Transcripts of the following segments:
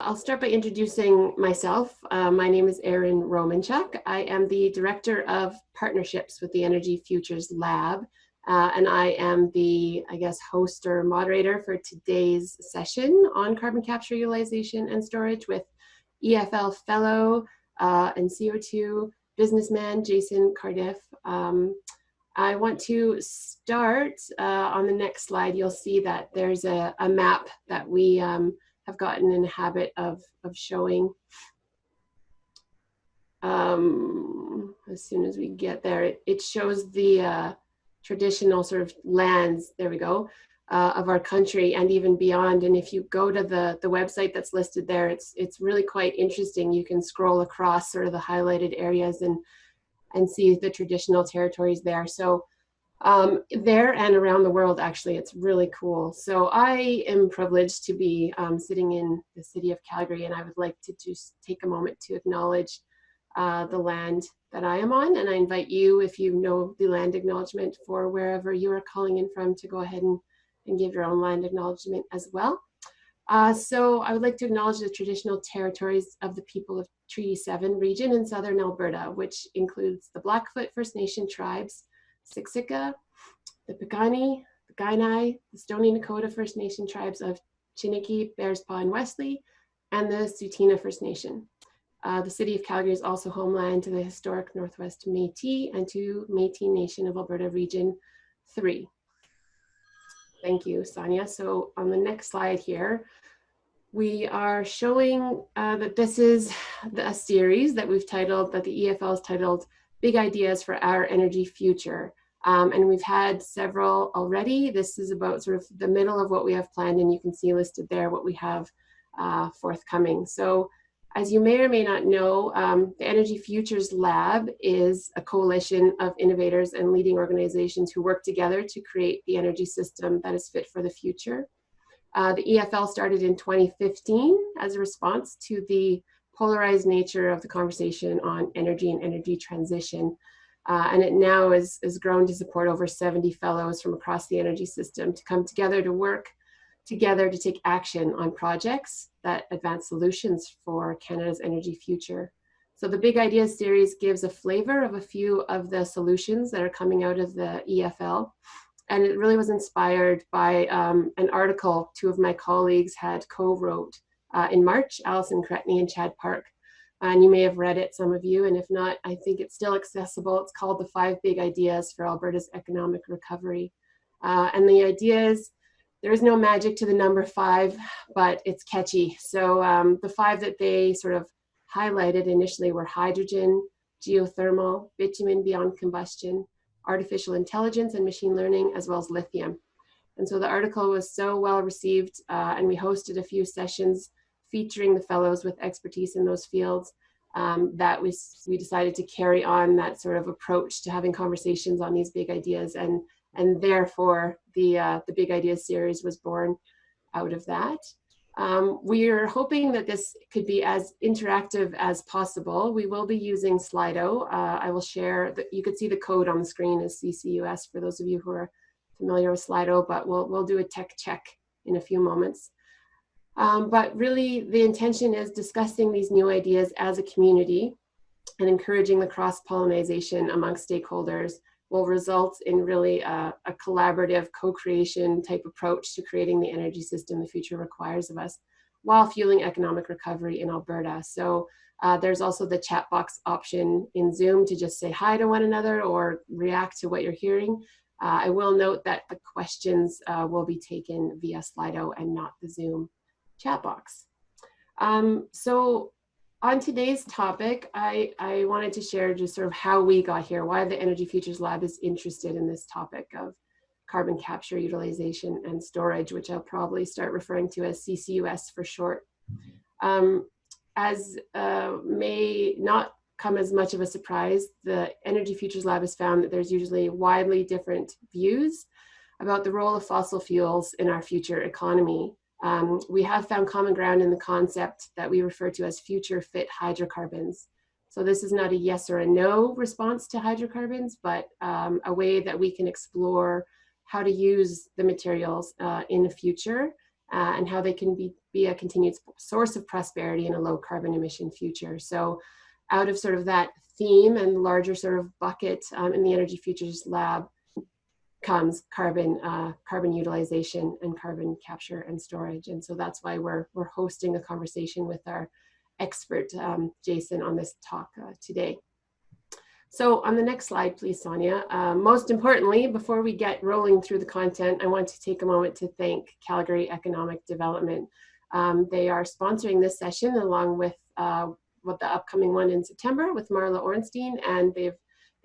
I'll start by introducing myself. My name is Erin Romanchuk. I am the Director of Partnerships with the Energy Futures Lab, and I am the, host or moderator for today's session on carbon capture, utilization, and storage with EFL Fellow and CO2 businessman Jaeson Cardiff. I want to start on the next slide. You'll see that there's a map that we have gotten in the habit of showing. As soon as we get there, it shows the traditional sort of lands, there we go, of our country and even beyond. And if you go to the website that's listed there, it's really quite interesting. You can scroll across sort of the highlighted areas and see the traditional territories there. So there and around the world, actually, it's really cool. So I am privileged to be sitting in the city of Calgary, and I would like to just take a moment to acknowledge the land that I am on. And I invite you, if you know the land acknowledgement for wherever you are calling in from, to go ahead and give your own land acknowledgement as well. So I would like to acknowledge the traditional territories of the people of Treaty 7 region in southern Alberta, which includes the Blackfoot First Nation tribes, Siksika, the Piikani, the Kainai, the Stoney Nakoda First Nation tribes of Chiniki, Bearspaw, and Wesley, and the Tsuut'ina First Nation. The city of Calgary is also homeland to the historic Northwest Métis and to Métis Nation of Alberta Region 3. Thank you, Sonia. So on the next slide here, we are showing that this is a series that we've titled, that the EFL has titled, Big Ideas for Our Energy Future. And we've had several already. This is about sort of the middle of what we have planned, and you can see listed there what we have forthcoming. So as you may or may not know, the Energy Futures Lab is a coalition of innovators and leading organizations who work together to create the energy system that is fit for the future. The EFL started in 2015 as a response to the polarized nature of the conversation on energy and energy transition. And it now has grown to support over 70 fellows from across the energy system to come together to work together to take action on projects that advance solutions for Canada's energy future. So the Big Ideas series gives a flavor of a few of the solutions that are coming out of the EFL. And it really was inspired by an article two of my colleagues had co-wrote in March, Alison Cretney and Chad Park. And you may have read it, some of you, and if not, I think it's still accessible. It's called The 5 Big Ideas for Alberta's Economic Recovery. And the ideas, there is no magic to the number 5, but it's catchy. So the 5 that they sort of highlighted initially were hydrogen, geothermal, bitumen beyond combustion, artificial intelligence and machine learning, as well as lithium. And so the article was so well received, and we hosted a few sessions featuring the fellows with expertise in those fields, that we decided to carry on that sort of approach to having conversations on these big ideas, and therefore the Big Ideas series was born out of that. We're hoping that this could be as interactive as possible. We will be using Slido. I will share, you could see the code on the screen as CCUS for those of you who are familiar with Slido, but we'll do a tech check in a few moments. But really the intention is discussing these new ideas as a community and encouraging the cross-pollination amongst stakeholders will result in really a collaborative co-creation type approach to creating the energy system the future requires of us while fueling economic recovery in Alberta. So there's also the chat box option in Zoom to just say hi to one another or react to what you're hearing. I will note that the questions will be taken via Slido and not the Zoom chat box. So on today's topic, I wanted to share just sort of how we got here, why the Energy Futures Lab is interested in this topic of carbon capture, utilization, and storage, which I'll probably start referring to as CCUS for short. As may not come as much of a surprise, the Energy Futures Lab has found that there's usually widely different views about the role of fossil fuels in our future economy. We have found common ground in the concept that we refer to as future fit hydrocarbons. So this is not a yes or a no response to hydrocarbons, but a way that we can explore how to use the materials in the future and how they can be be a continued source of prosperity in a low carbon emission future. So out of sort of that theme and larger sort of bucket in the Energy Futures Lab comes carbon utilization and carbon capture and storage. And so that's why we're hosting a conversation with our expert, Jaeson, on this talk today. So on the next slide, please, Sonia. Most importantly, before we get rolling through the content, I want to take a moment to thank Calgary Economic Development. They are sponsoring this session along with the upcoming one in September with Marla Ornstein, and they've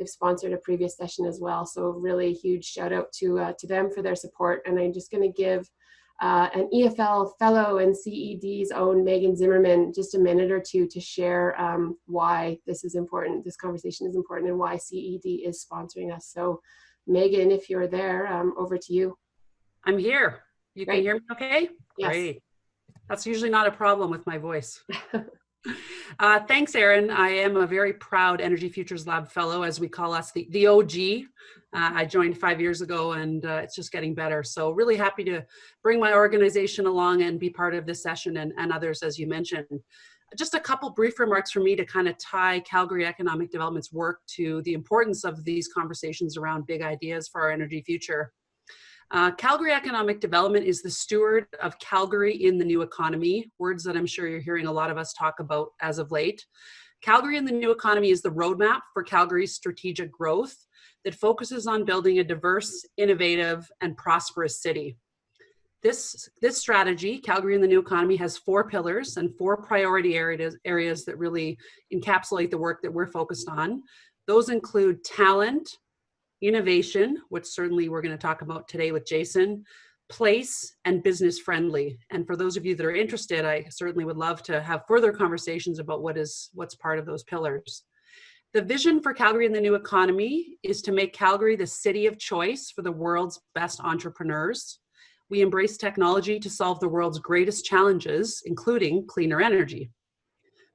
sponsored a previous session as well. So really huge shout out to them for their support. And I'm just going to give an EFL fellow and CED's own Megan Zimmerman just a minute or two to share why this is important, this conversation is important, and why CED is sponsoring us. So Megan, if you're there, over to you. I'm here. You can hear me okay? Yes. Great. That's usually not a problem with my voice. Thanks, Erin. I am a very proud Energy Futures Lab fellow, as we call us, the OG. I joined 5 years ago, and it's just getting better. So really happy to bring my organization along and be part of this session and others, as you mentioned. Just a couple brief remarks from me to kind of tie Calgary Economic Development's work to the importance of these conversations around big ideas for our energy future. Calgary Economic Development is the steward of Calgary in the new economy, words that I'm sure you're hearing a lot of us talk about as of late. Calgary in the new economy is the roadmap for Calgary's strategic growth that focuses on building a diverse, innovative, and prosperous city. This strategy, Calgary in the new economy, has 4 pillars and 4 priority areas that really encapsulate the work that we're focused on. Those include talent, innovation, which certainly we're going to talk about today with Jaeson, place, and business friendly. And for those of you that are interested, I certainly would love to have further conversations about what's part of those pillars. The vision for Calgary in the new economy is to make Calgary the city of choice for the world's best entrepreneurs. We embrace technology to solve the world's greatest challenges, including cleaner energy.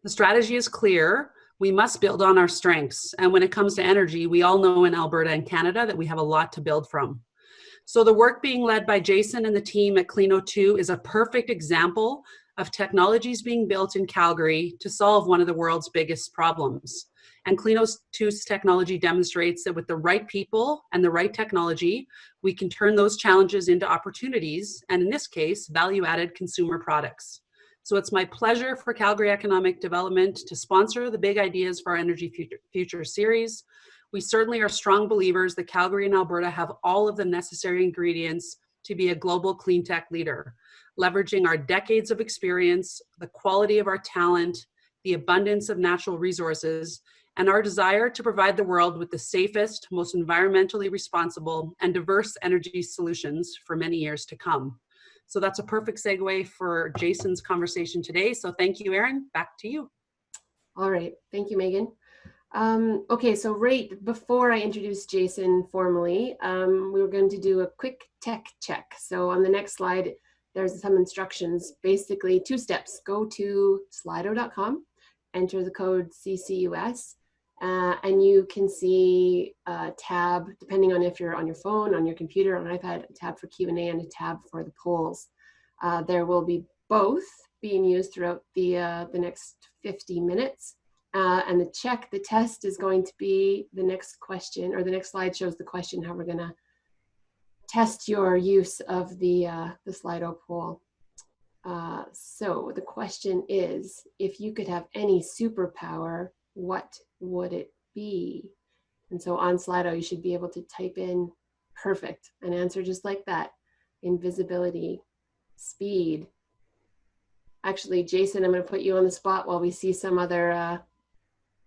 The strategy is clear. We must build on our strengths. And when it comes to energy, we all know in Alberta and Canada that we have a lot to build from. So the work being led by Jaeson and the team at Co2 is a perfect example of technologies being built in Calgary to solve one of the world's biggest problems. And Co2's technology demonstrates that with the right people and the right technology, we can turn those challenges into opportunities, and in this case, value-added consumer products. So it's my pleasure for Calgary Economic Development to sponsor the Big Ideas for Our Energy Future series. We certainly are strong believers that Calgary and Alberta have all of the necessary ingredients to be a global clean tech leader, leveraging our decades of experience, the quality of our talent, the abundance of natural resources, and our desire to provide the world with the safest, most environmentally responsible, and diverse energy solutions for many years to come. So that's a perfect segue for Jaeson's conversation today. So thank you, Erin. Back to you. All right. Thank you, Megan. Okay, so right before I introduce Jaeson formally, we were going to do a quick tech check. So on the next slide, there's some instructions, basically 2 steps. Go to slido.com, enter the code CCUS, and you can see a tab, depending on if you're on your phone, on your computer, on an iPad, a tab for Q&A and a tab for the polls. There will be both being used throughout the next 50 minutes. And the test is going to be the next question, or the next slide shows the question, how we're going to test your use of the Slido poll. So the question is, if you could have any superpower, what would it be? And so on Slido, you should be able to type in perfect, an answer just like that. Invisibility, speed. Actually, Jaeson, I'm going to put you on the spot while we see some other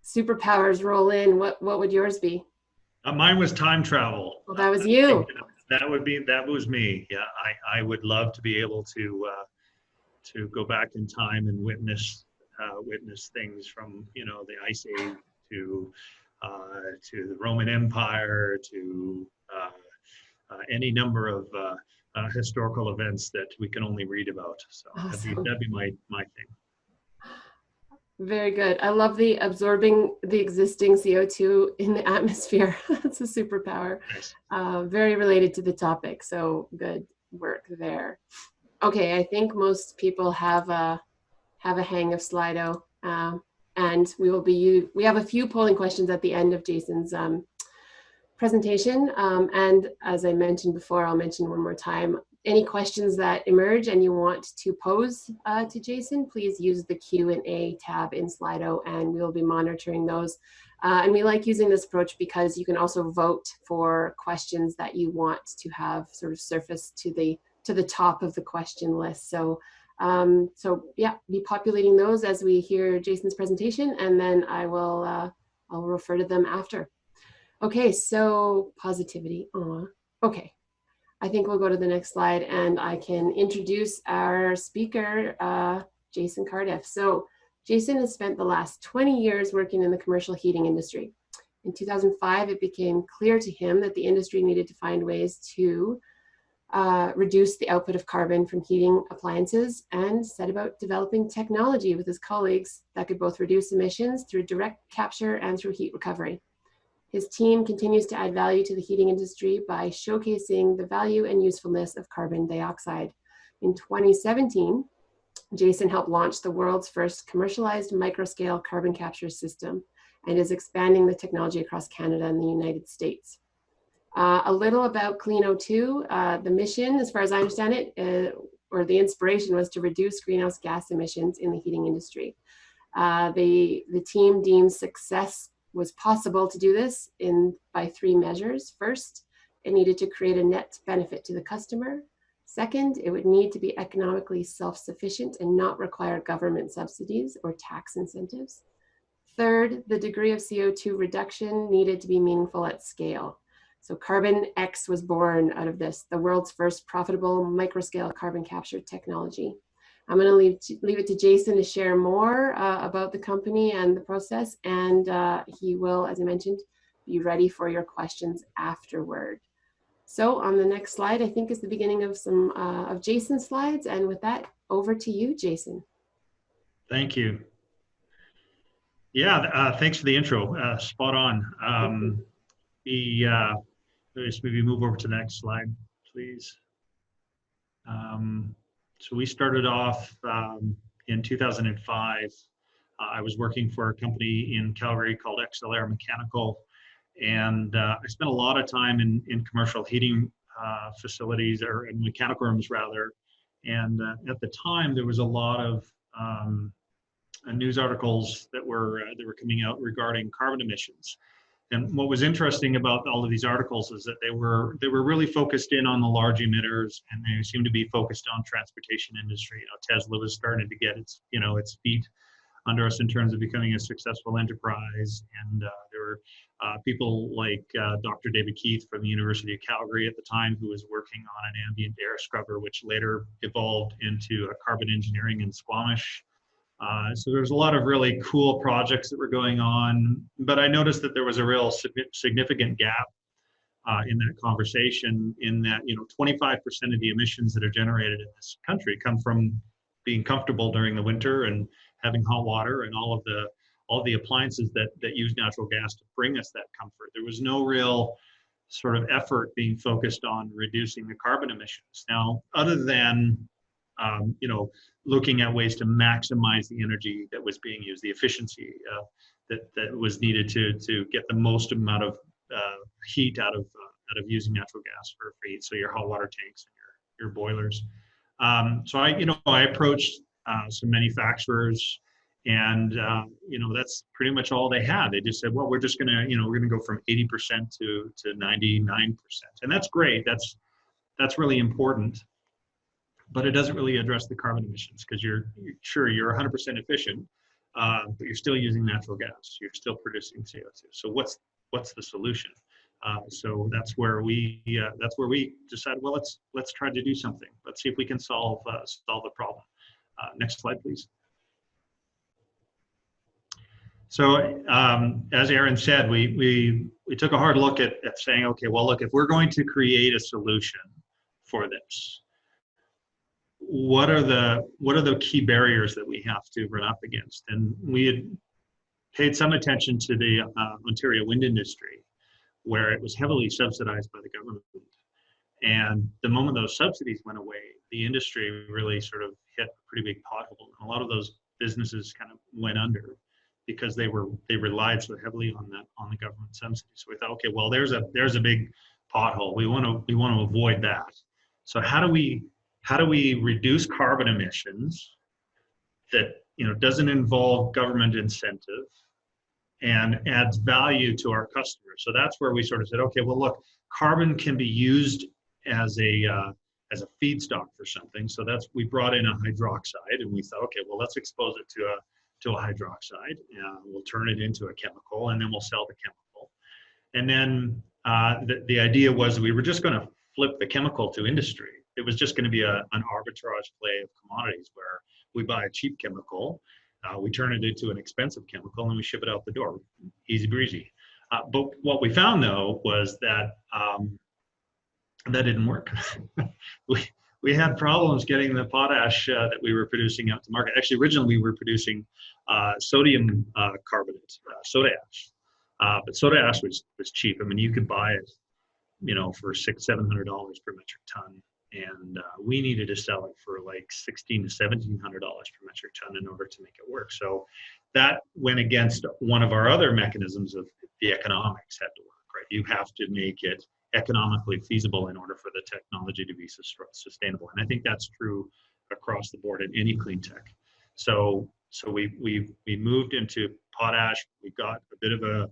superpowers roll in. What would yours be? Mine was time travel. Well, that was you. That was me. Yeah, I would love to be able to go back in time and witness things from the Ice Age to the Roman Empire to any number of historical events that we can only read about. So awesome. that'd be my thing. Very good. I love the absorbing the existing CO2 in the atmosphere. That's a superpower. Nice. Very related to the topic. So good work there. Okay, I think most people have a hang of Slido, and we have a few polling questions at the end of Jason's presentation. And as I mentioned before, I'll mention one more time. Any questions that emerge and you want to pose to Jason, please use the Q&A tab in Slido, and we'll be monitoring those. And we like using this approach because you can also vote for questions that you want to have sort of surface to the top of the question list. So yeah, be populating those as we hear Jason's presentation, and then I'll refer to them after. Okay, so positivity. Okay, I think we'll go to the next slide, and I can introduce our speaker, Jaeson Cardiff. So Jason has spent the last 20 years working in the commercial heating industry. In 2005, it became clear to him that the industry needed to find ways to reduce the output of carbon from heating appliances, and set about developing technology with his colleagues that could both reduce emissions through direct capture and through heat recovery. His team continues to add value to the heating industry by showcasing the value and usefulness of carbon dioxide. In 2017, Jason helped launch the world's first commercialized microscale carbon capture system, and is expanding the technology across Canada and the United States. A little about Clean O2. The mission, as far as I understand it, or the inspiration, was to reduce greenhouse gas emissions in the heating industry. The team deems success was possible to do this by three measures. First, it needed to create a net benefit to the customer. Second, it would need to be economically self-sufficient and not require government subsidies or tax incentives. Third, the degree of CO2 reduction needed to be meaningful at scale. So Carbon X was born out of this, the world's first profitable microscale carbon capture technology. I'm going to leave it to Jason to share more about the company and the process, and he will, as I mentioned, be ready for your questions afterward. So on the next slide, I think, is the beginning of some of Jason's slides, and with that, over to you, Jason. Thank you. Yeah, thanks for the intro. Spot on. Let's maybe move over to the next slide, please. So we started off in 2005. I was working for a company in Calgary called XLR Mechanical, and I spent a lot of time in commercial heating facilities, or in mechanical rooms rather. And at the time, there was a lot of news articles that were coming out regarding carbon emissions. And what was interesting about all of these articles is that they were really focused in on the large emitters, and they seemed to be focused on transportation industry. You know, Tesla was starting to get its feet under us in terms of becoming a successful enterprise, and there were people like Dr. David Keith from the University of Calgary at the time, who was working on an ambient air scrubber, which later evolved into a carbon engineering in Squamish. So there's a lot of really cool projects that were going on, but I noticed that there was a real significant gap in that conversation, in that 25% of the emissions that are generated in this country come from being comfortable during the winter and having hot water and all the appliances that use natural gas to bring us that comfort. There was no real sort of effort being focused on reducing the carbon emissions. Now, other than looking at ways to maximize the energy that was being used, the efficiency that was needed to get the most amount of heat out of using natural gas for heat, so your hot water tanks and your boilers. So I approached some manufacturers, and that's pretty much all they had. They just said, well, we're just gonna go from 80% to 99%, and that's great. That's really important. But it doesn't really address the carbon emissions, because you're 100% efficient, but you're still using natural gas. You're still producing CO2. So what's the solution? So that's where we decided, well, let's try to do something. Let's see if we can solve the problem. Next slide, please. So as Aaron said, we took a hard look at saying, okay, well, look, if we're going to create a solution for this, what are the key barriers that we have to run up against? And we had paid some attention to the Ontario wind industry, where it was heavily subsidized by the government. And the moment those subsidies went away, the industry really sort of hit a pretty big pothole. And a lot of those businesses kind of went under because they relied so heavily on the government subsidies. So we thought, okay, well, there's a big pothole. We want to avoid that. So how do we reduce carbon emissions that doesn't involve government incentive and adds value to our customers? So that's where we sort of said, okay, well, look, carbon can be used as a feedstock for something. So we brought in a hydroxide, and we thought, okay, well, let's expose it to a hydroxide. We'll turn it into a chemical, and then we'll sell the chemical. And then the idea was we were just going to flip the chemical to industry. It was just going to be an arbitrage play of commodities where we buy a cheap chemical, we turn it into an expensive chemical, and we ship it out the door. Easy breezy. But what we found, though, was that that didn't work. we had problems getting the potash that we were producing out to market. Actually, originally we were producing sodium carbonate, soda ash. But soda ash was cheap. I mean, you could buy it, for $600-700 per metric ton, and we needed to sell it for like $1,600 to $1,700 per metric ton in order to make it work. So that went against one of our other mechanisms of the economics had to work, right? You have to make it economically feasible in order for the technology to be sustainable, and I think that's true across the board in any clean tech. So we moved into potash. We got a bit of a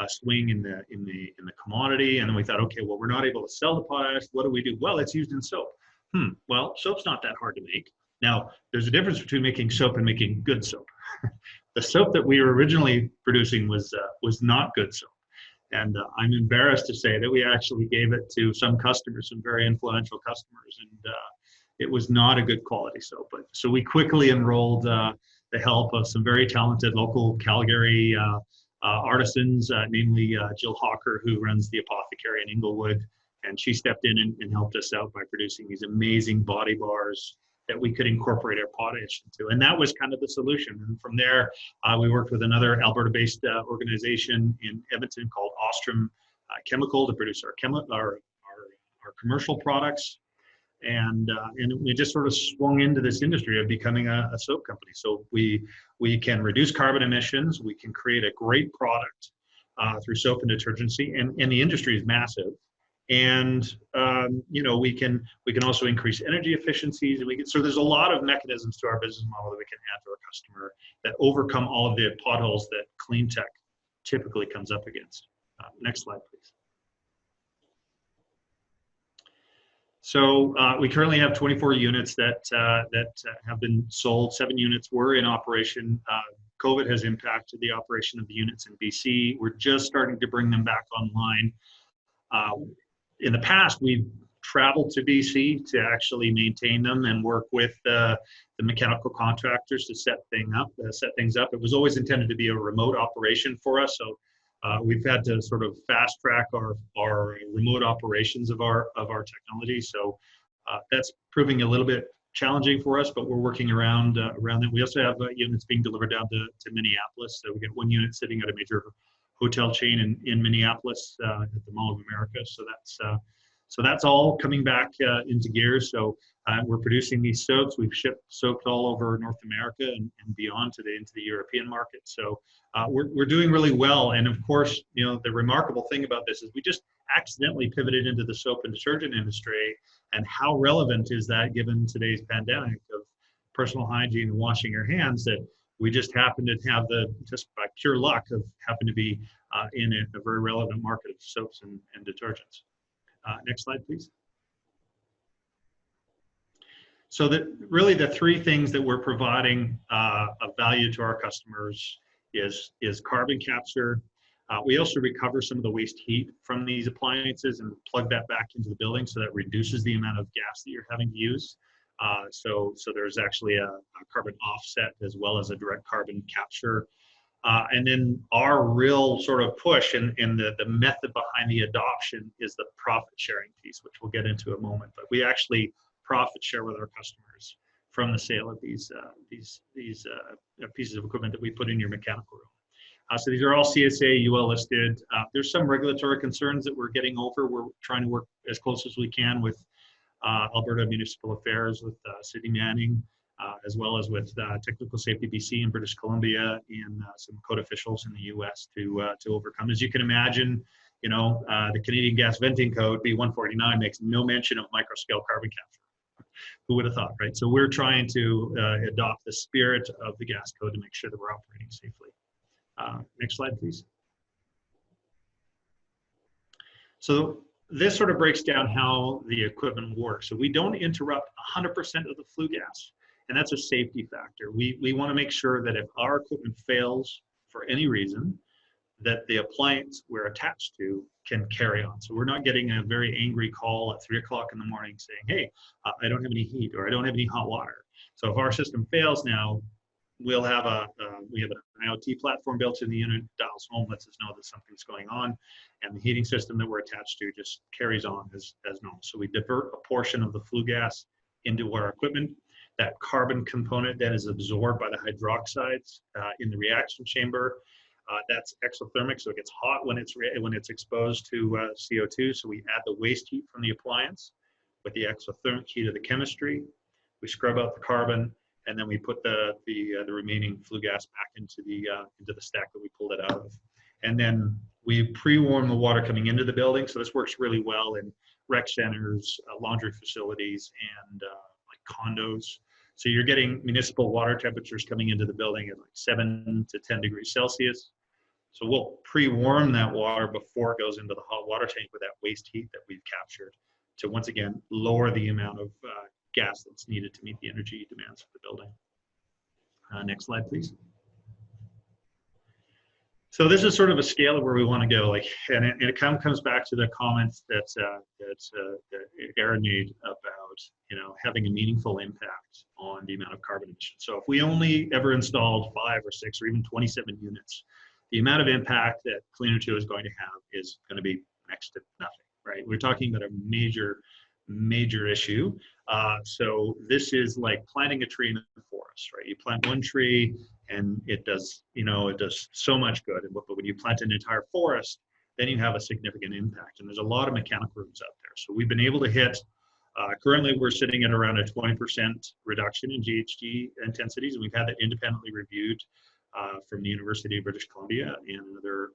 swing in the commodity, and then we thought, okay, well, we're not able to sell the potash. What do we do? Well, it's used in soap. Well, soap's not that hard to make. Now, there's a difference between making soap and making good soap. The soap that we were originally producing was not good soap, and I'm embarrassed to say that we actually gave it to some customers, some very influential customers, and it was not a good quality soap. But so we quickly enrolled the help of some very talented local Calgary artisans, namely Jill Hawker, who runs the apothecary in Inglewood, and she stepped in and helped us out by producing these amazing body bars that we could incorporate our potash into. And that was kind of the solution. And from there, we worked with another Alberta-based organization in Edmonton called Ostrom Chemical to produce our commercial products. And we just sort of swung into this industry of becoming a soap company. So we can reduce carbon emissions, we can create a great product through soap and detergency, and the industry is massive. And we can also increase energy efficiencies, and so there's a lot of mechanisms to our business model that we can add to our customer that overcome all of the potholes that clean tech typically comes up against. Next slide, please. So we currently have 24 units that have been sold. 7 units were in operation. COVID has impacted the operation of the units in BC. We're just starting to bring them back online. In the past, we've traveled to BC to actually maintain them and work with the mechanical contractors to set things up. It was always intended to be a remote operation for us, so we've had to sort of fast track our remote operations of our technology. So that's proving a little bit challenging for us, but we're working around that. We also have units being delivered down to Minneapolis. So we get 1 unit sitting at a major hotel chain in Minneapolis at the Mall of America. So that's all coming back into gear. So we're producing these soaps. We've shipped soaps all over North America and beyond into the European market. So we're doing really well. And of course, the remarkable thing about this is we just accidentally pivoted into the soap and detergent industry. And how relevant is that given today's pandemic of personal hygiene and washing your hands, that we just happen to have just by pure luck of happen to be in a very relevant market of soaps and detergents. Next slide, please. So really the 3 things that we're providing of value to our customers is carbon capture. We also recover some of the waste heat from these appliances and plug that back into the building, so that reduces the amount of gas that you're having to use. So there's actually a carbon offset as well as a direct carbon capture. And then our real sort of push and the method behind the adoption is the profit sharing piece, which we'll get into in a moment. But we actually profit share with our customers from the sale of these pieces of equipment that we put in your mechanical room. So these are all CSA UL listed. There's some regulatory concerns that we're getting over. We're trying to work as close as we can with Alberta Municipal Affairs with City Manning, as well as with Technical Safety BC in British Columbia, and some code officials in the US to overcome. As you can imagine, you know, the Canadian Gas Venting Code, B149, makes no mention of microscale carbon capture. Who would have thought, right? So we're trying to adopt the spirit of the gas code to make sure that we're operating safely. Next slide, please. So this sort of breaks down how the equipment works. So we don't interrupt 100% of the flue gas, and that's a safety factor. We want to make sure that if our equipment fails for any reason, that the appliance we're attached to can carry on. So we're not getting a very angry call at 3 o'clock in the morning saying, hey, I don't have any heat, or I don't have any hot water. So if our system fails now, we'll have we have an IoT platform built in the unit, dials home, lets us know that something's going on, and the heating system that we're attached to just carries on as normal. So we divert a portion of the flue gas into our equipment. That carbon component then is absorbed by the hydroxides in the reaction chamber. That's exothermic, so it gets hot when it's exposed to CO2. So we add the waste heat from the appliance with the exothermic heat of the chemistry. We scrub out the carbon, and then we put the remaining flue gas back into the stack that we pulled it out of. And then we pre-warm the water coming into the building. So this works really well in rec centers, laundry facilities, and like condos. So you're getting municipal water temperatures coming into the building at like 7 to 10 degrees Celsius. So we'll pre-warm that water before it goes into the hot water tank with that waste heat that we've captured to, once again, lower the amount of gas that's needed to meet the energy demands of the building. Next slide, please. So this is sort of a scale of where we want to go, like, and it kind of comes back to the comments that Aaron made about, you know, having a meaningful impact on the amount of carbon emissions. So if we only ever installed 5 or 6 or even 27 units, the amount of impact that Cleaner 2 is going to have is going to be next to nothing, right? We're talking about a major issue. So this is like planting a tree in the forest, right? You plant one tree and it does, you know, it does so much good. But when you plant an entire forest, then you have a significant impact. And there's a lot of mechanical rooms out there. So we've been able to hit, currently we're sitting at around a 20% reduction in GHG intensities. And we've had that independently reviewed from the University of British Columbia and another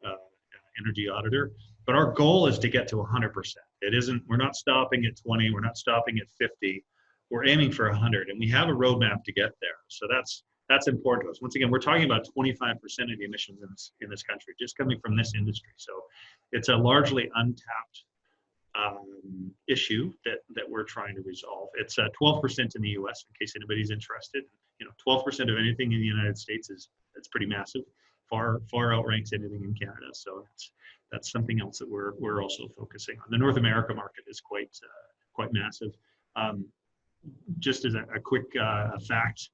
energy auditor. But our goal is to get to 100%. It isn't, we're not stopping at 20, we're not stopping at 50, we're aiming for 100, and we have a roadmap to get there. So that's important to us. Once again, we're talking about 25% of the emissions in this country, just coming from this industry. So it's a largely untapped issue that we're trying to resolve. It's 12% in the US, in case anybody's interested. You know, 12% of anything in the United States it's pretty massive. Far outranks anything in Canada. So that's something else that we're also focusing on. The North America market is quite massive. Just as a quick fact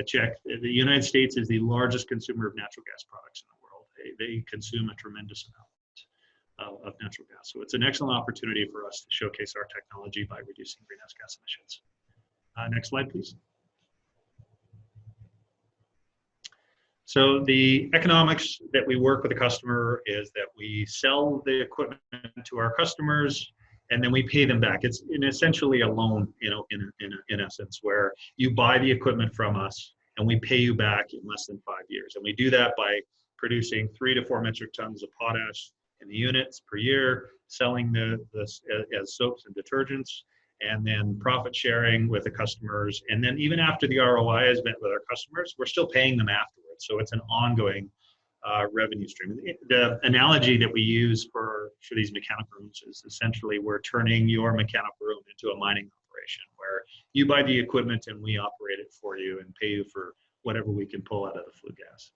check, the United States is the largest consumer of natural gas products in the world. They consume a tremendous amount of natural gas. So it's an excellent opportunity for us to showcase our technology by reducing greenhouse gas emissions. Next slide, please. So the economics that we work with the customer is that we sell the equipment to our customers and then we pay them back. It's essentially a loan, you know, in essence, where you buy the equipment from us and we pay you back in less than 5 years. And we do that by producing 3 to 4 metric tons of potash in the units per year, selling this as soaps and detergents, and then profit sharing with the customers. And then even after the ROI is met with our customers, we're still paying them afterwards. So it's an ongoing revenue stream. The analogy that we use for these mechanical rooms is essentially we're turning your mechanical room into a mining operation where you buy the equipment and we operate it for you and pay you for whatever we can pull out of the flue gas.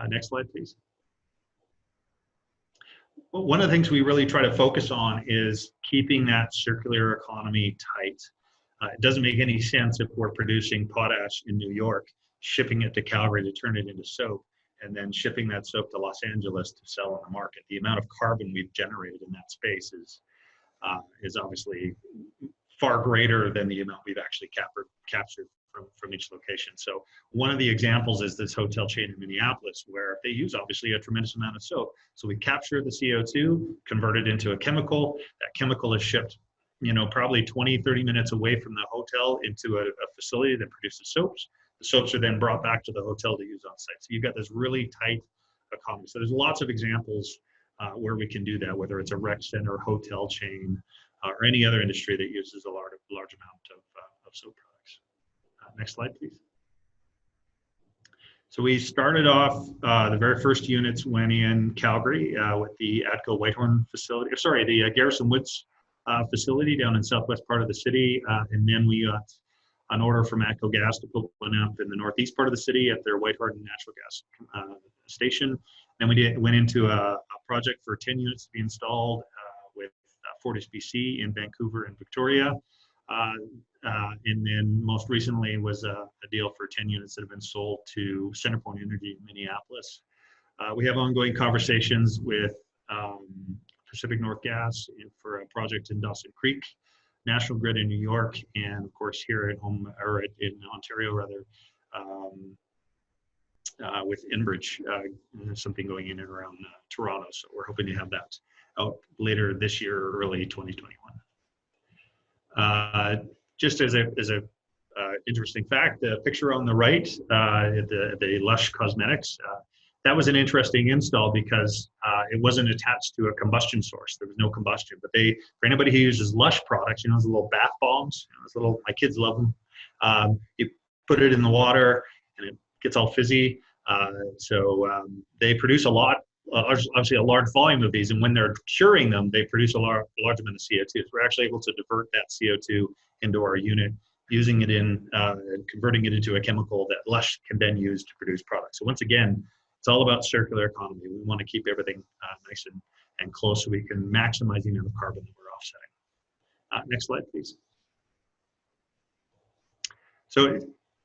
Next slide, please. Well, one of the things we really try to focus on is keeping that circular economy tight. It doesn't make any sense if we're producing potash in New York, shipping it to Calgary to turn it into soap, and then shipping that soap to Los Angeles to sell on the market. The amount of carbon we've generated in that space is obviously far greater than the amount we've actually captured from each location. So one of the examples is this hotel chain in Minneapolis where they use obviously a tremendous amount of soap. So we capture the CO2, convert it into a chemical. That chemical is shipped probably 20, 30 minutes away from the hotel into a facility that produces soaps. The soaps are then brought back to the hotel to use on site. So you've got this really tight economy. So there's lots of examples where we can do that, whether it's a rec center, hotel chain, or any other industry that uses a large amount of soap products. Next slide, please. So we started off, the very first units went in Calgary with the ATCO Whitehorn facility, the Garrison Woods facility down in southwest part of the city. And then we got an order from ATCO Gas to put one up in the northeast part of the city at their Whitehorn natural gas station. Then we went into a project for 10 units to be installed with FortisBC in Vancouver and Victoria. And then most recently was a deal for 10 units that have been sold to Centerpoint Energy in Minneapolis. We have ongoing conversations with Pacific North Gas for a project in Dawson Creek, National Grid in New York, and of course here at home, or in Ontario rather, with Enbridge, something going in and around Toronto. So we're hoping to have that out later this year or early 2021. Just as a interesting fact, the picture on the right, the Lush Cosmetics, that was an interesting install because it wasn't attached to a combustion source. There was no combustion, but for anybody who uses Lush products, those little bath bombs, my kids love them. You put it in the water and it gets all fizzy. So they produce obviously a large volume of these, and when they're curing them, they produce a large amount of CO2. So we're actually able to divert that CO2 into our unit, using it and converting it into a chemical that Lush can then use to produce products. So once again, it's all about circular economy. We want to keep everything nice and close so we can maximize the amount of carbon that we're offsetting. Next slide, please. So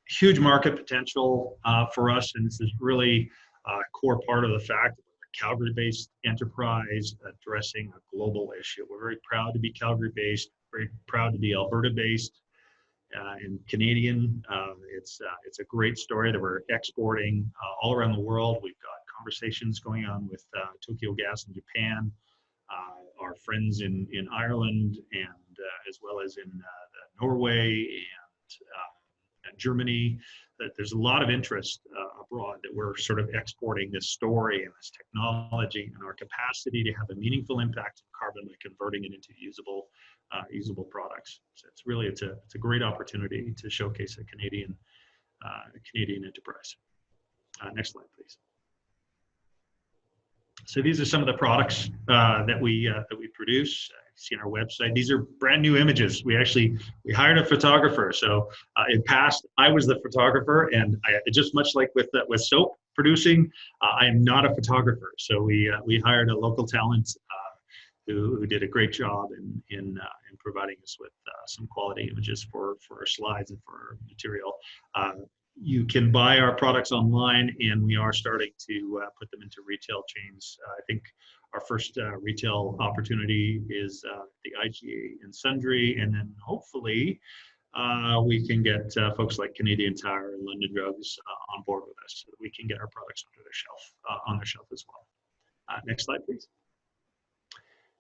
huge market potential for us, and this is really a core part of the fact that we're a Calgary-based enterprise addressing a global issue. We're very proud to be Calgary-based, very proud to be Alberta-based and Canadian. It's a great story that we're exporting all around the world. We've got conversations going on with Tokyo Gas in Japan, our friends in Ireland, and as well as in Norway and Germany. That there's a lot of interest abroad that we're sort of exporting this story and this technology and our capacity to have a meaningful impact on carbon by converting it into usable products. So it's a great opportunity to showcase a Canadian enterprise. Next slide, please. So these are some of the products that we produce. See on our website. These are brand new images. We hired a photographer. So in past, I was the photographer, and just much like with soap producing, I am not a photographer. So we hired a local talent who did a great job in providing us with some quality images for our slides and for our material. You can buy our products online, and we are starting to put them into retail chains. I think our first retail opportunity is the IGA and Sundry, and then hopefully we can get folks like Canadian Tire and London Drugs on board with us, so that we can get our products on their shelf as well. Next slide, please.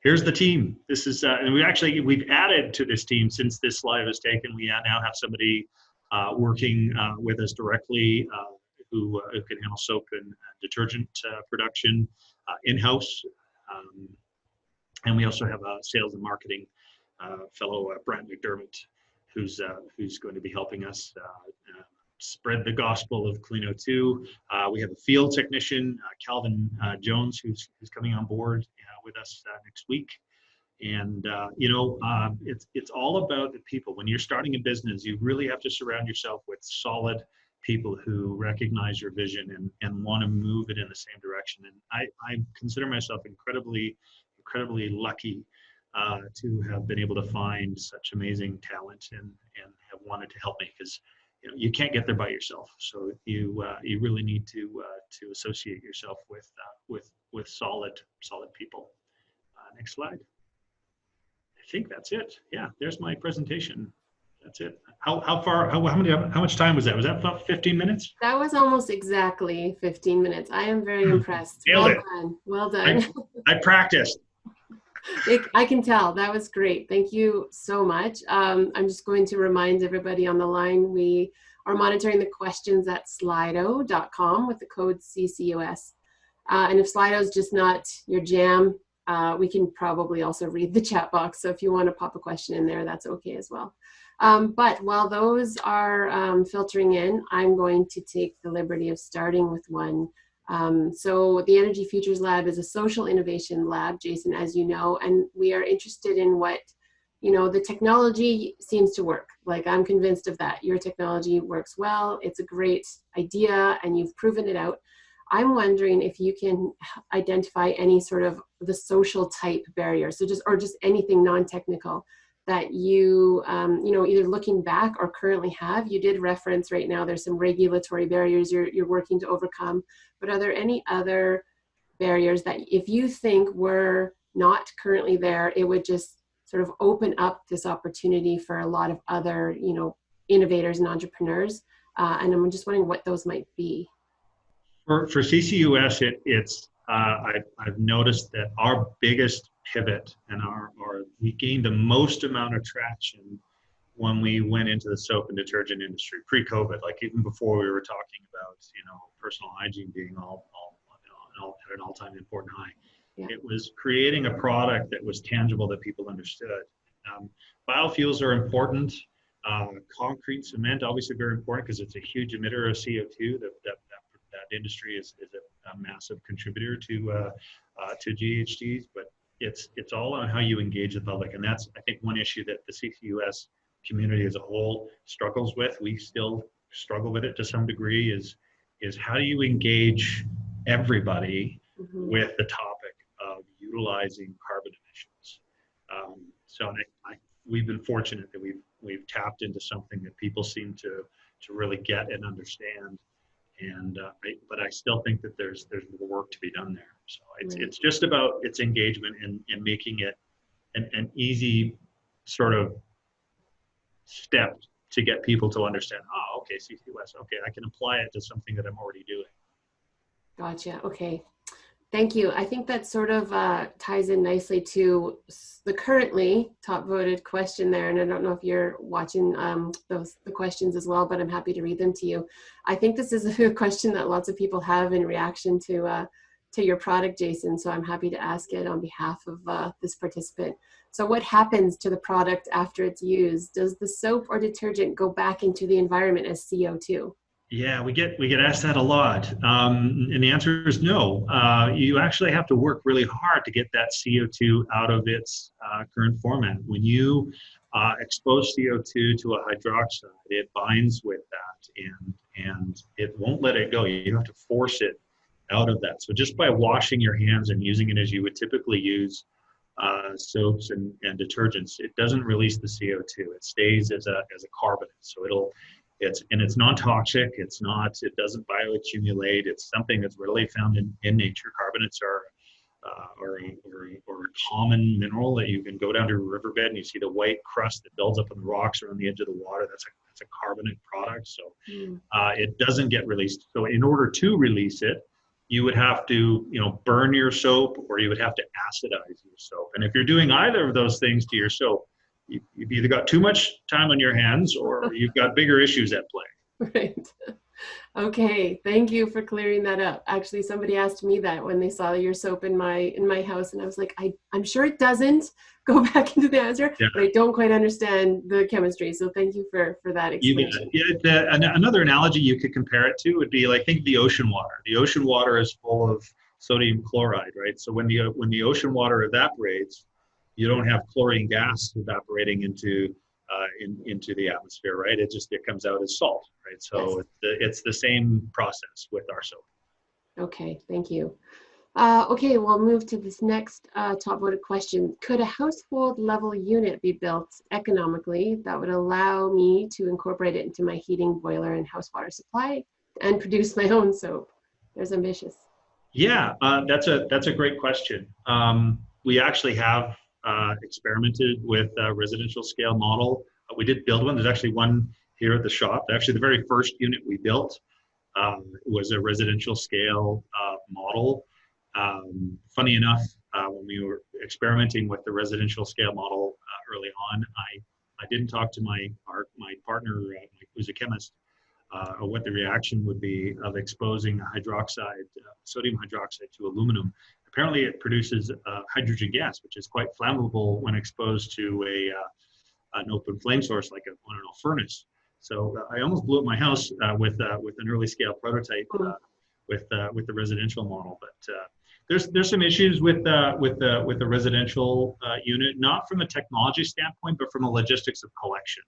Here's the team. This is, and we've added to this team since this slide was taken. We now have somebody working with us directly who can handle soap and detergent production in-house. And we also have a sales and marketing fellow, Brent McDermott, who's going to be helping us spread the gospel of Clean O2. We have a field technician, Calvin Jones, who's coming on board with us next week. And it's all about the people. When you're starting a business, you really have to surround yourself with solid people who recognize your vision and want to move it in the same direction. And I consider myself incredibly lucky to have been able to find such amazing talent and have wanted to help me, because you can't get there by yourself. So you really need to associate yourself with solid people. Next slide. I think that's it. Yeah, there's my presentation. That's it. How much time was that? Was that about 15 minutes? That was almost exactly 15 minutes. I am very impressed. Nailed it. Well done. I practiced. I can tell. That was great. Thank you so much. I'm just going to remind everybody on the line, we are monitoring the questions at slido.com with the code CCUS. And if Slido is just not your jam, we can probably also read the chat box. So if you want to pop a question in there, that's okay as well. But while those are filtering in, I'm going to take the liberty of starting with one. So the Energy Futures Lab is a social innovation lab, Jason, as you know, and we are interested in what, the technology seems to work. Like, I'm convinced of that. Your technology works well. It's a great idea and you've proven it out. I'm wondering if you can identify any sort of the social type barrier. So just anything non-technical that you, either looking back or currently have. You did reference right now, there's some regulatory barriers you're working to overcome, but are there any other barriers that if you think were not currently there, it would just sort of open up this opportunity for a lot of other, innovators and entrepreneurs? And I'm just wondering what those might be. For CCUS, I've noticed that our biggest pivot and we gained the most amount of traction when we went into the soap and detergent industry pre-COVID, like even before we were talking about, personal hygiene being at an all-time important high. Yeah. It was creating a product that was tangible that people understood. Biofuels are important. Concrete, cement, obviously very important because it's a huge emitter of CO2. That industry is a massive contributor to GHGs, but it's all on how you engage the public, and that's, I think, one issue that the CCUS community as a whole struggles with. We still struggle with it to some degree. Is how do you engage everybody with the topic of utilizing carbon emissions? So we've been fortunate that we've tapped into something that people seem to really get and understand. But I still think that there's more work to be done there. So it's just about its engagement and making it an easy sort of step to get people to understand, oh, okay, CCUS, okay, I can apply it to something that I'm already doing. Gotcha. Okay. Thank you. I think that sort of ties in nicely to the currently top voted question there. And I don't know if you're watching the questions as well, but I'm happy to read them to you. I think this is a question that lots of people have in reaction to your product, Jason. So I'm happy to ask it on behalf of this participant. So what happens to the product after it's used? Does the soap or detergent go back into the environment as CO2? Yeah, we get asked that a lot, and the answer is no. You actually have to work really hard to get that CO2 out of its current format. When you expose CO2 to a hydroxide, it binds with that, and it won't let it go. You have to force it out of that. So just by washing your hands and using it as you would typically use soaps and detergents, it doesn't release the CO2. It stays as a carbonate. So it's non-toxic. It doesn't bioaccumulate. It's something that's readily found in nature. Carbonates are a common mineral that you can go down to a riverbed and you see the white crust that builds up on the rocks around the edge of the water. That's a carbonate product. So it doesn't get released. So in order to release it, you would have to, burn your soap, or you would have to acidize your soap. And if you're doing either of those things to your soap, you've either got too much time on your hands or you've got bigger issues at play. Right. Okay. Thank you for clearing that up. Actually, somebody asked me that when they saw your soap in my house, and I was like, I'm sure it doesn't go back into the answer, but I don't quite understand the chemistry. So thank you for that explanation. Another analogy you could compare it to would be like, think of the ocean water. The ocean water is full of sodium chloride, right? So when the ocean water evaporates, you don't have chlorine gas evaporating into the atmosphere, right? It comes out as salt, right? So yes. It's the same process with our soap. Okay, thank you. Okay, we'll move to this next top voted question. Could a household level unit be built economically that would allow me to incorporate it into my heating boiler and house water supply and produce my own soap? There's ambitious. Yeah, that's a great question. We actually have experimented with a residential scale model. We did build one. There's actually one here at the shop. Actually, the very first unit we built was a residential scale model. Funny enough, when we were experimenting with the residential scale model early on, I didn't talk to my partner, who's a chemist, what the reaction would be of exposing hydroxide, sodium hydroxide to aluminum. Apparently it produces hydrogen gas, which is quite flammable when exposed to an open flame source like a furnace. So I almost blew up my house with an early scale prototype with the residential model. But there's some issues with the residential unit, not from a technology standpoint, but from a logistics of collection.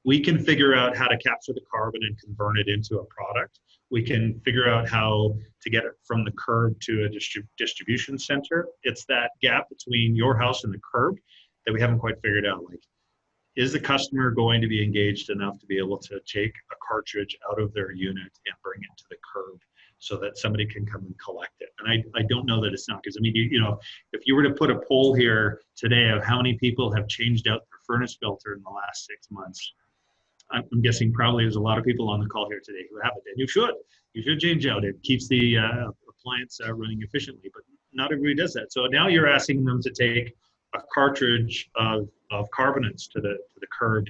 We can figure out how to capture the carbon and convert it into a product. We can figure out how to get it from the curb to a distribution center. It's that gap between your house and the curb that we haven't quite figured out. Like, is the customer going to be engaged enough to be able to take a cartridge out of their unit and bring it to the curb so that somebody can come and collect it? And I don't know that it's not, because I mean, you know, if you were to put a poll here today of how many people have changed out their furnace filter in the last 6 months, I'm guessing probably there's a lot of people on the call here today who haven't. And you should change out. It keeps the appliance running efficiently, but not everybody does that. So now you're asking them to take a cartridge of carbonates to the curb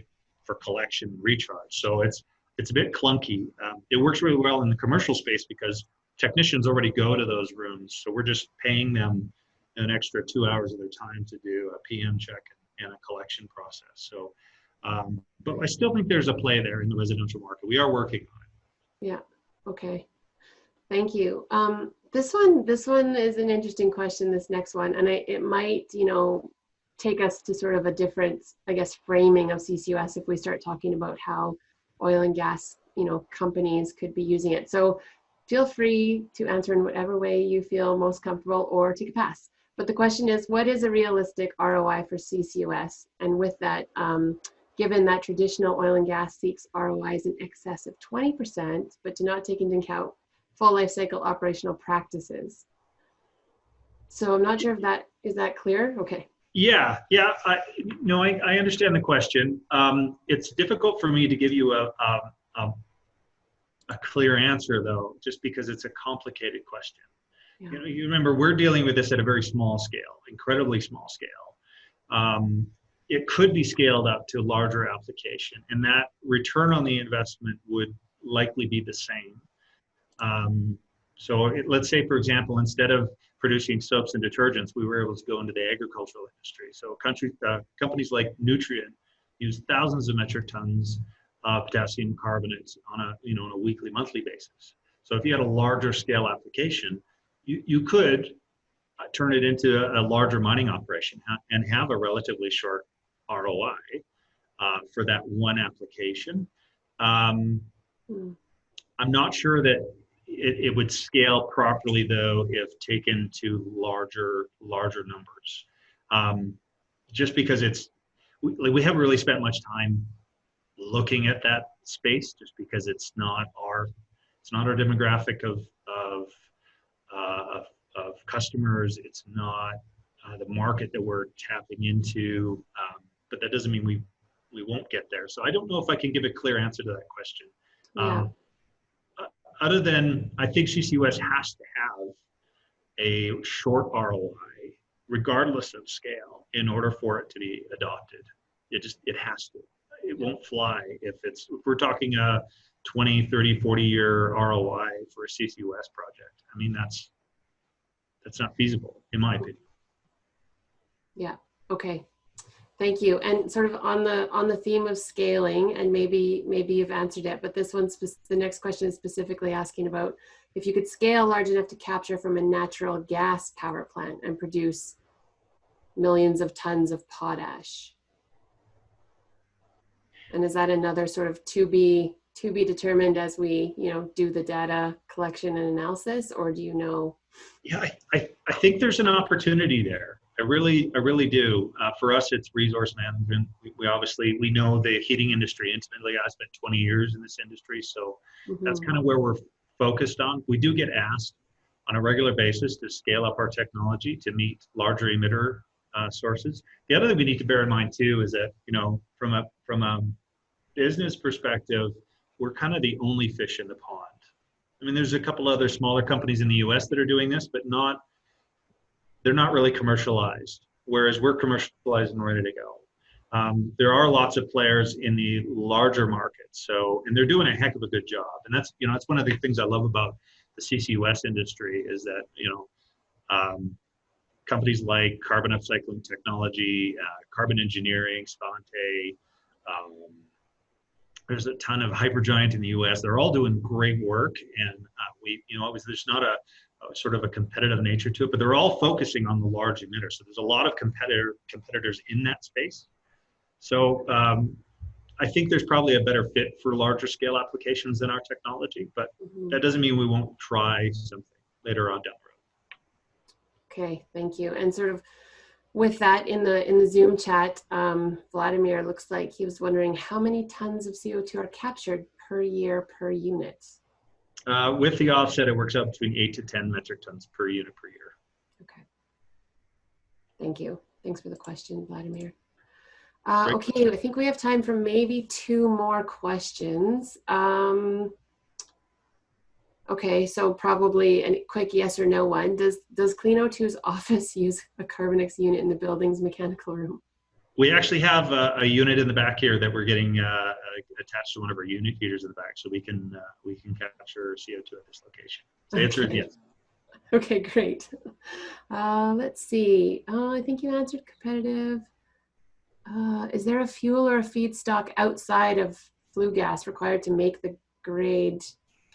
for collection and recharge. So it's a bit clunky. It works really well in the commercial space because technicians already go to those rooms. So we're just paying them an extra 2 hours of their time to do a PM check and a collection process. So, but I still think there's a play there in the residential market. We are working on it. Yeah. Okay. Thank you. This one is an interesting question, this next one, and it might, you know, take us to sort of a different, I guess, framing of CCUS if we start talking about how oil and gas, you know, companies could be using it. So feel free to answer in whatever way you feel most comfortable or take a pass. But the question is, what is a realistic ROI for CCUS? And with that, given that traditional oil and gas seeks ROIs in excess of 20%, but do not take into account full life cycle operational practices. So I'm not sure if is that clear? Okay. Yeah. I understand the question. It's difficult for me to give you a clear answer, though, just because it's a complicated question. Yeah. You know, you remember we're dealing with this at a very small scale, incredibly small scale. It could be scaled up to larger application, and that return on the investment would likely be the same. Let's say, for example, instead of producing soaps and detergents, we were able to go into the agricultural industry. So companies like Nutrien use thousands of metric tons of potassium carbonate on a weekly, monthly basis. So if you had a larger scale application, you could turn it into a larger mining operation and have a relatively short ROI for that one application. I'm not sure that it would scale properly, though, if taken to larger numbers. Just because we haven't really spent much time looking at that space, just because it's not our demographic of customers. It's not the market that we're tapping into. But that doesn't mean we won't get there. So I don't know if I can give a clear answer to that question. Yeah. Other than I think CCUS has to have a short ROI, regardless of scale, in order for it to be adopted. It has to. It won't fly if we're talking a 20, 30, 40-year ROI for a CCUS project. I mean, that's not feasible, in my opinion. Yeah. Okay. Thank you. And sort of on the theme of scaling, and maybe you've answered it, but the next question is specifically asking about if you could scale large enough to capture from a natural gas power plant and produce millions of tons of potash. And is that another sort of to be determined as we, you know, do the data collection and analysis, or do you know? Yeah, I think there's an opportunity there. I really do. For us, it's resource management. We know the heating industry intimately. I spent 20 years in this industry, so that's kind of where we're focused on. We do get asked on a regular basis to scale up our technology to meet larger emitter sources. The other thing we need to bear in mind too is that, you know, from a business perspective, we're kind of the only fish in the pond. I mean, there's a couple other smaller companies in the U.S. that are doing this, but not they're not really commercialized, whereas we're commercialized and ready to go. There are lots of players in the larger markets, and they're doing a heck of a good job. And that's, that's one of the things I love about the CCUS industry is that, companies like Carbon Upcycling Technology, Carbon Engineering, Svante, there's a ton of hypergiant in the US. They're all doing great work. And there's not a sort of a competitive nature to it, but they're all focusing on the large emitters. So there's a lot of competitors in that space. So I think there's probably a better fit for larger scale applications than our technology, but that doesn't mean we won't try something later on down the road. Okay, thank you. And sort of with that in the Zoom chat, Vladimir looks like he was wondering how many tons of CO2 are captured per year per unit? With the offset, it works out between 8 to 10 metric tons per unit per year. Okay. Thank you. Thanks for the question, Vladimir. Okay, I think we have time for maybe 2 more questions. Okay, so probably a quick yes or no one. Does Clean O2's office use a Carbon-X unit in the building's mechanical room? We actually have a unit in the back here that we're getting attached to one of our unit heaters in the back, so we can capture CO2 at this location. So the answer is yes. Okay, great. Let's see. I think you answered competitive. Is there a fuel or a feedstock outside of flue gas required to make the grade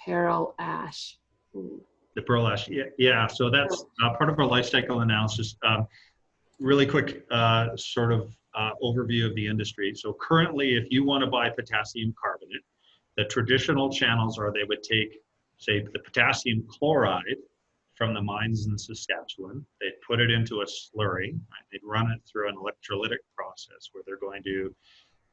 peril ash? The pearl ash, yeah. So that's part of our life cycle analysis. Really quick sort of overview of the industry. So currently, if you want to buy potassium carbonate, the traditional channels are they would take, say, the potassium chloride from the mines in Saskatchewan. They'd put it into a slurry. Right? They'd run it through an electrolytic process where they're going to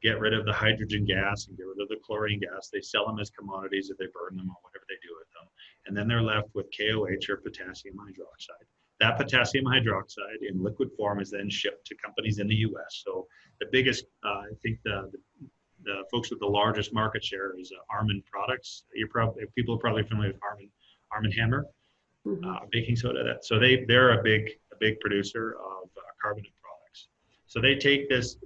get rid of the hydrogen gas and get rid of the chlorine gas. They sell them as commodities if they burn them or whatever they do with them. And then they're left with KOH or potassium hydroxide. That potassium hydroxide in liquid form is then shipped to companies in the US. So the biggest, I think the folks with the largest market share is Armin Products. People are probably familiar with Armin Hammer, baking soda. So they're a big producer of carbonate products. So they take this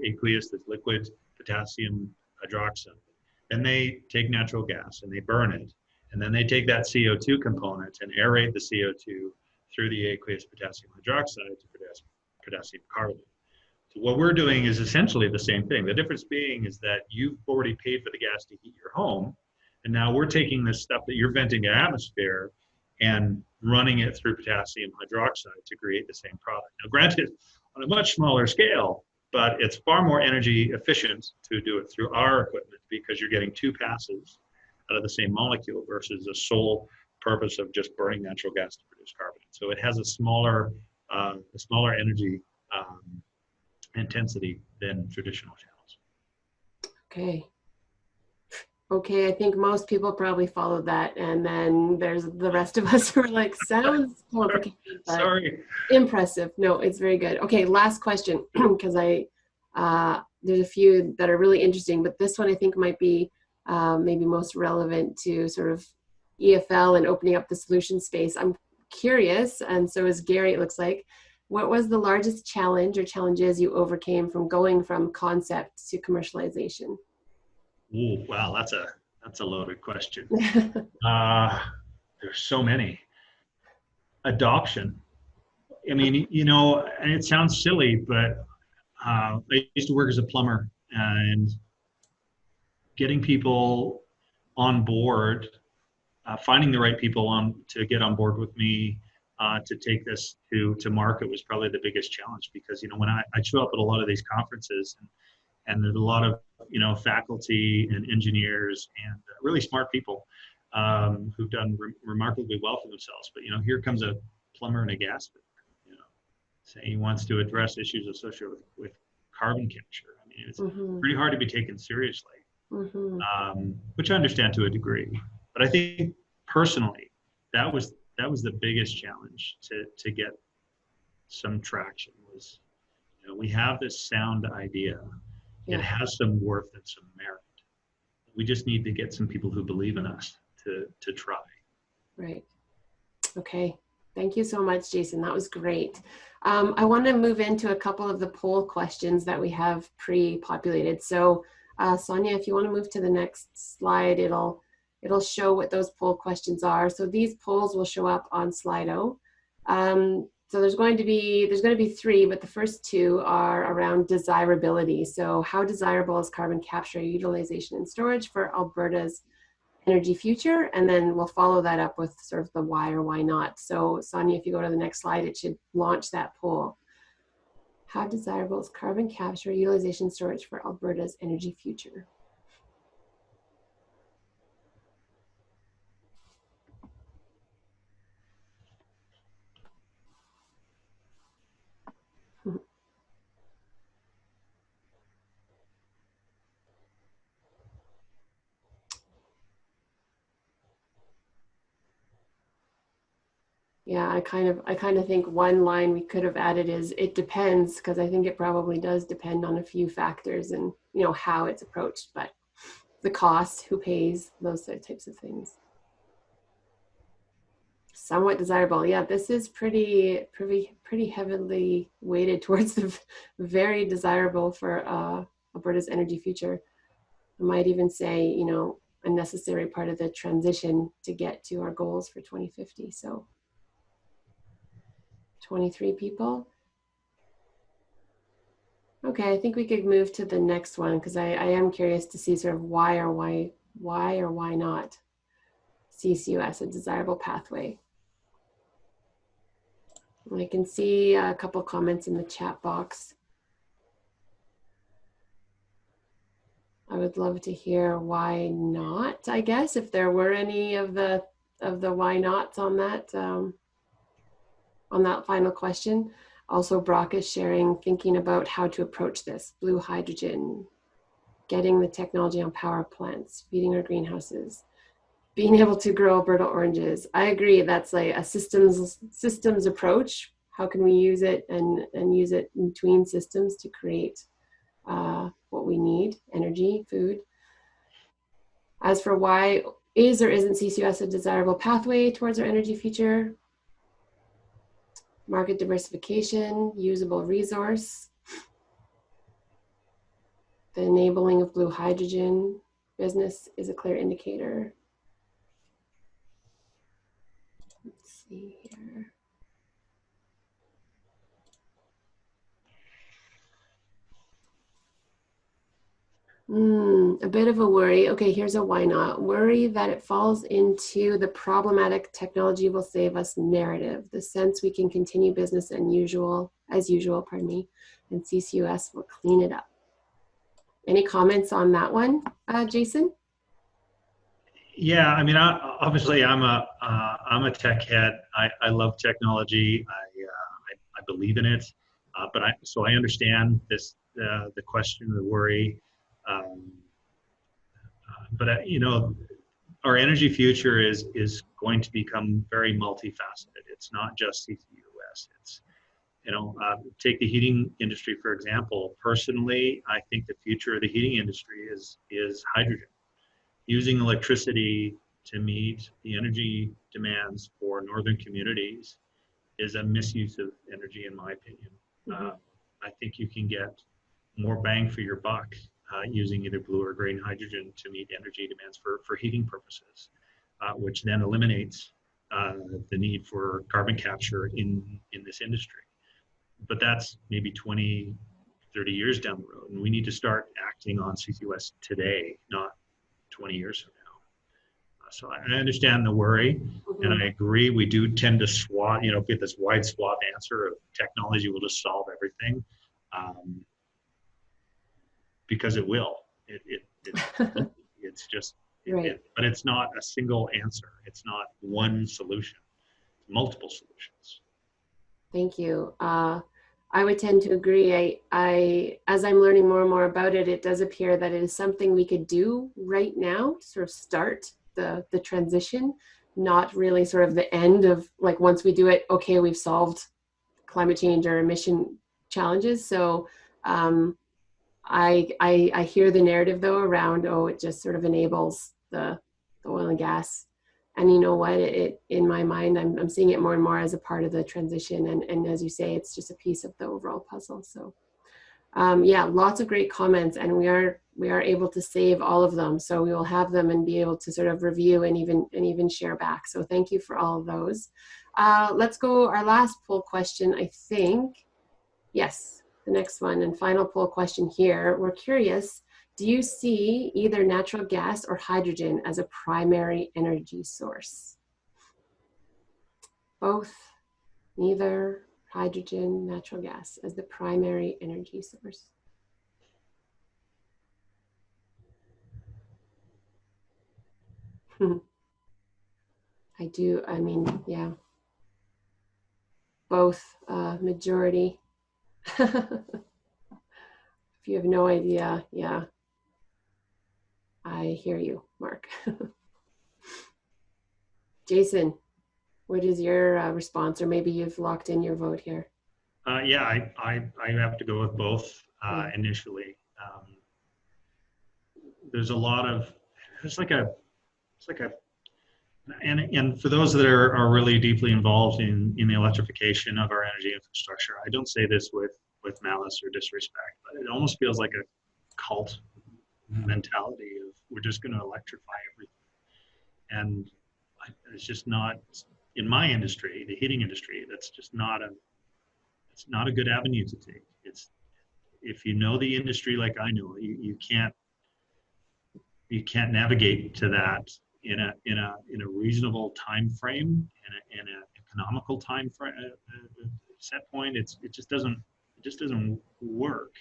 aqueous, this liquid potassium hydroxide, and they take natural gas and they burn it, and then they take that CO2 component and aerate the CO2 through the aqueous potassium hydroxide to produce potassium carbonate. So what we're doing is essentially the same thing. The difference being is that you've already paid for the gas to heat your home, and now we're taking this stuff that you're venting to atmosphere and running it through potassium hydroxide to create the same product. Now, granted, on a much smaller scale, but it's far more energy efficient to do it through our equipment because you're getting 2 passes out of the same molecule versus a sole purpose of just burning natural gas to produce carbonate. So it has a smaller energy intensity than traditional channels. Okay, I think most people probably followed that, and then there's the rest of us who are like, sounds complicated, but sorry. Impressive. No, it's very good. Okay, last question, because there's a few that are really interesting, but this one I think might be maybe most relevant to sort of EFL and opening up the solution space. I'm curious, and so is Gary, it looks like, what was the largest challenge or challenges you overcame from going from concept to commercialization? Ooh, wow, that's a loaded question. There's so many. Adoption. I mean, and it sounds silly, but I used to work as a plumber, and getting people on board, finding the right people to get on board with me to take this to market was probably the biggest challenge, because when I show up at a lot of these conferences and there's a lot of faculty and engineers and really smart people who've done remarkably well for themselves, but here comes a plumber and a gas fitter, saying he wants to address issues associated with carbon capture. I mean, it's pretty hard to be taken seriously, which I understand to a degree. But I think personally, that was the biggest challenge to get some traction. Was we have this sound idea. It has some worth and some merit. We just need to get some people who believe in us to try. Right. Okay. Thank you so much, Jason. That was great. I want to move into a couple of the poll questions that we have pre-populated. So Sonia, if you want to move to the next slide, it'll show what those poll questions are. So these polls will show up on Slido. So there's going to be three, but the first two are around desirability. So how desirable is carbon capture, utilization, and storage for Alberta's energy future? And then we'll follow that up with sort of the why or why not. So Sonia, if you go to the next slide, it should launch that poll. How desirable is carbon capture, utilization, storage for Alberta's energy future? Yeah, I kind of think one line we could have added is it depends, because I think it probably does depend on a few factors and how it's approached, but the cost, who pays, those types of things. Somewhat desirable. Yeah, this is pretty heavily weighted towards the very desirable for Alberta's energy future. I might even say, a necessary part of the transition to get to our goals for 2050. So 23 people. Okay, I think we could move to the next one, because I am curious to see sort of why or why not CCUS a desirable pathway. I can see a couple comments in the chat box. I would love to hear why not, I guess, if there were any of the why nots on that final question. Also, Brock is sharing, thinking about how to approach this. Blue hydrogen, getting the technology on power plants, feeding our greenhouses, being able to grow Alberta oranges. I agree, that's like a systems approach. How can we use it and use it in between systems to create what we need, energy, food. As for why is or isn't CCUS a desirable pathway towards our energy future? Market diversification, usable resource, the enabling of blue hydrogen business is a clear indicator. Let's see here. A bit of a worry. Okay, here's a why not. Worry that it falls into the problematic technology will save us narrative, the sense we can continue business as usual, and CCUS will clean it up. Any comments on that one, Jason? Yeah, I mean, obviously, I'm a tech head. I love technology. I believe in it, so I understand this the question, the worry. But our energy future is going to become very multifaceted. It's not just CCUS. It's take the heating industry for example. Personally, I think the future of the heating industry is hydrogen. Using electricity to meet the energy demands for northern communities is a misuse of energy, in my opinion. I think you can get more bang for your buck using either blue or green hydrogen to meet energy demands for heating purposes, which then eliminates the need for carbon capture in this industry. But that's maybe 20, 30 years down the road, and we need to start acting on CCUS today, not 20 years from now. So I understand the worry, and I agree. We do tend to get this wide swath answer of technology will just solve everything, because it will. It's just, right. But it's not a single answer. It's not one solution. It's multiple solutions. Thank you. I would tend to agree. As I'm learning more and more about it, it does appear that it is something we could do right now to sort of start the transition, not really sort of the end of like, once we do it, okay, we've solved climate change or emission challenges. So I hear the narrative though around, it just sort of enables the oil and gas And you know what, it in my mind, I'm seeing it more and more as a part of the transition. And as you say, it's just a piece of the overall puzzle. So yeah, lots of great comments, and we are able to save all of them. So we will have them and be able to sort of review and even share back. So thank you for all of those. Let's go our last poll question, I think. Yes, the next one and final poll question here. We're curious, do you see either natural gas or hydrogen as a primary energy source? Both, neither, hydrogen, natural gas as the primary energy source. I mean, yeah, both, majority. If you have no idea, yeah, I hear you, Mark. Jason, what is your response? Or maybe you've locked in your vote here. Yeah, I have to go with both initially. There's a lot of, and for those that are really deeply involved in the electrification of our energy infrastructure, I don't say this with malice or disrespect, but it almost feels like a cult mentality of we're just going to electrify everything. And it's just not, in my industry, the heating industry, that's just not a good avenue to take. It's, if you know the industry like I know, you can't navigate to that in a reasonable time frame, in an economical time frame set point. It just doesn't work.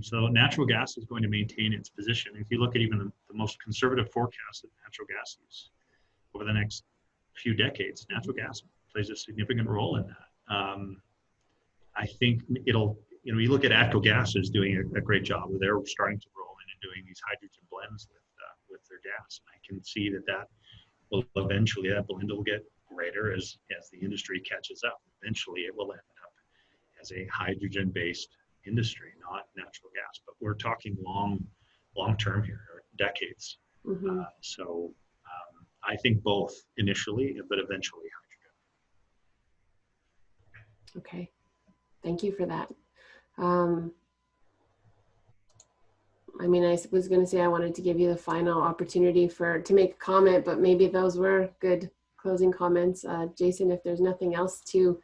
So natural gas is going to maintain its position. If you look at even the most conservative forecast of natural gas use over the next few decades, natural gas plays a significant role in that. I think you look at ATCO Gas is doing a great job. They're starting to roll in and doing these hydrogen blends with their gas. And I can see that will eventually, that blend will get greater as the industry catches up. Eventually it will end up as a hydrogen-based industry, not natural gas. But we're talking long term here, decades. Mm-hmm. So I think both initially, but eventually hydrogen. Okay, thank you for that. I mean, I was going to say I wanted to give you the final opportunity to make a comment, but maybe those were good closing comments. Jason, if there's nothing else to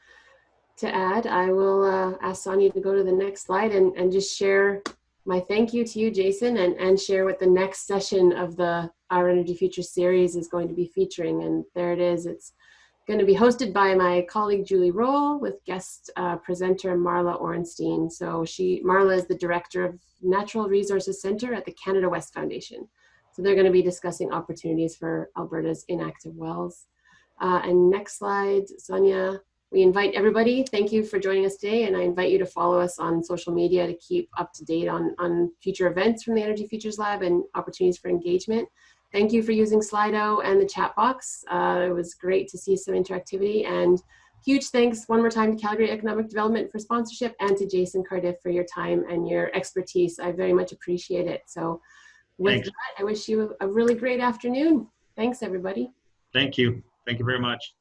add, I will ask Sonia to go to the next slide and just share my thank you to you, Jason, and share what the next session of Our Energy Futures series is going to be featuring. And there it is. It's going to be hosted by my colleague Julie Roll with guest presenter Marla Orenstein. So Marla is the director of Natural Resources Center at the Canada West Foundation. So they're going to be discussing opportunities for Alberta's inactive wells. And next slide, Sonia, we invite everybody. Thank you for joining us today. And I invite you to follow us on social media to keep up to date on future events from the Energy Futures Lab and opportunities for engagement. Thank you for using Slido and the chat box. It was great to see some interactivity, and huge thanks one more time to Calgary Economic Development for sponsorship, and to Jaeson Cardiff for your time and your expertise. I very much appreciate it. So with that, I wish you a really great afternoon. Thanks, everybody. Thank you. Thank you very much.